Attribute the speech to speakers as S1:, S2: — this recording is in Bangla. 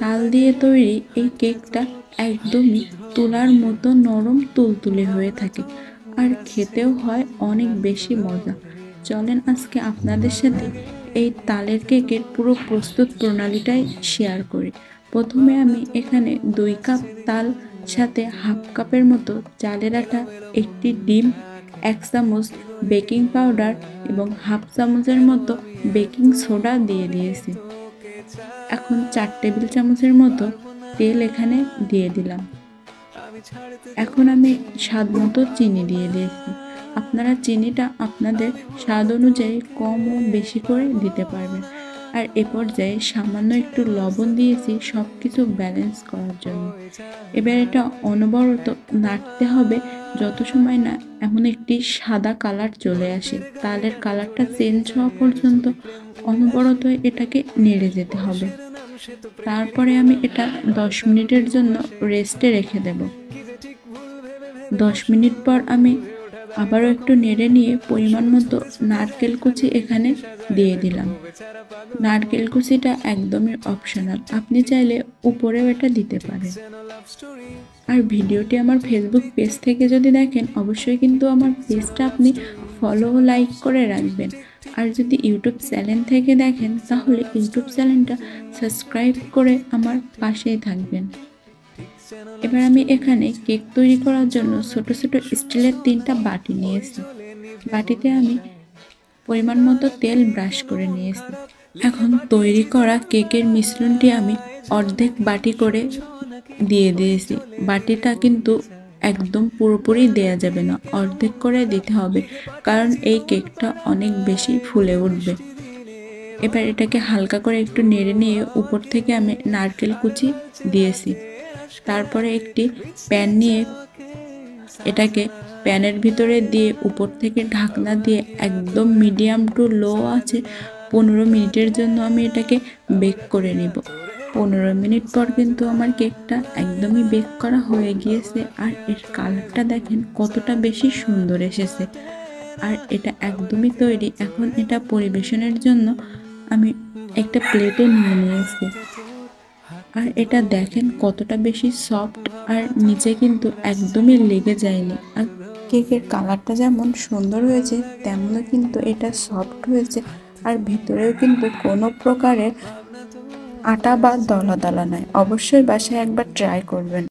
S1: তাল দিয়ে তৈরি এই কেকটা একদমই তুলার মতো নরম তুলতুলে হয়ে থাকে আর খেতেও হয় অনেক বেশি মজা। চলেন আজকে আপনাদের সাথে এই তালের কেকের পুরো প্রস্তুত প্রণালীটাই শেয়ার করি। প্রথমে আমি এখানে 2 কাপ তাল, সাথে হাফ কাপের মতো চালের আটা, একটি ডিম, 1 চামচ বেকিং পাউডার এবং হাফ চামচের মতো বেকিং সোডা দিয়ে দিয়েছি। এখন 4 টেবিল চামচের মতো তেল এখানে দিয়ে দিলাম। এখন আমি স্বাদ মতো চিনি দিয়ে দিয়েছি। আপনারা চিনিটা আপনাদের স্বাদ অনুযায়ী কম ও বেশি করে দিতে পারবেন। আর এ পর্যায়ে সামান্য একটু লবণ দিয়েছি সব কিছু ব্যালেন্স করার জন্য। এবার এটা অনবরত নাড়তে হবে যত সময় না এমন একটি সাদা কালার চলে আসে। তালের কালারটা চেঞ্জ হওয়া পর্যন্ত অনবরত এটাকে নেড়ে যেতে হবে। তারপরে আমি এটা 10 মিনিটের জন্য রেস্টে রেখে দেব। 10 মিনিট পর আমি আবারও একটু নেড়ে নিয়ে পরিমাণ মতো নারকেল কুচি এখানে দিয়ে দিলাম। নারকেল কুচিটা একদমই অপশনাল, আপনি চাইলে উপরেও এটা দিতে পারেন। আর ভিডিওটি আমার ফেসবুক পেজ থেকে যদি দেখেন অবশ্যই কিন্তু আমার পেজটা আপনি ফলো ও লাইক করে রাখবেন। আর যদি ইউটিউব চ্যানেল থেকে দেখেন তাহলে ইউটিউব চ্যানেলটা সাবস্ক্রাইব করে আমার পাশেই থাকবেন। এবার আমি এখানে কেক তৈরি করার জন্য ছোট ছোট স্টিলের 3টা বাটি নিয়েছি। বাটিতে আমি পরিমাণ মতো তেল ব্রাশ করে নিয়েছি। এখন তৈরি করা কেকের মিশ্রণটি আমি অর্ধেক বাটি করে দিয়ে দিয়েছি। বাটিটা কিন্তু একদম পুরোপুরি দেয়া যাবে না, অর্ধেক করে দিতে হবে, কারণ এই কেকটা অনেক বেশি ফুলে উঠবে। এবার এটাকে হালকা করে একটু নেড়ে নিয়ে উপর থেকে আমি নারকেল কুচি দিয়েছি। তারপরে একটি প্যান নিয়ে এটাকে প্যানের ভিতরে দিয়ে উপর থেকে ঢাকনা দিয়ে একদম মিডিয়াম টু লো আছে 15 মিনিটের জন্য আমি এটাকে বেক করে নিব। 15 মিনিট পর কিন্তু আমার কেকটা একদমই বেক করা হয়ে গিয়েছে। আর এর কালারটা দেখেন কতটা বেশি সুন্দর এসেছে। আর এটা একদমই তৈরি। এখন এটা পরিবেশনের জন্য আমি একটা প্লেটে নিয়ে নিয়েছি। আর এটা দেখেন কতটা বেশি সফট, আর নিচে কিন্তু একদমই লেগে যায়নি। আর কেকের কালারটা যেমন সুন্দর হয়েছে তেমনও কিন্তু এটা সফট হয়েছে। আর ভেতরেও কিন্তু কোনো প্রকারের আটা বা দলা দলা নাই। অবশ্যই বাসায় একবার ট্রাই করবেন।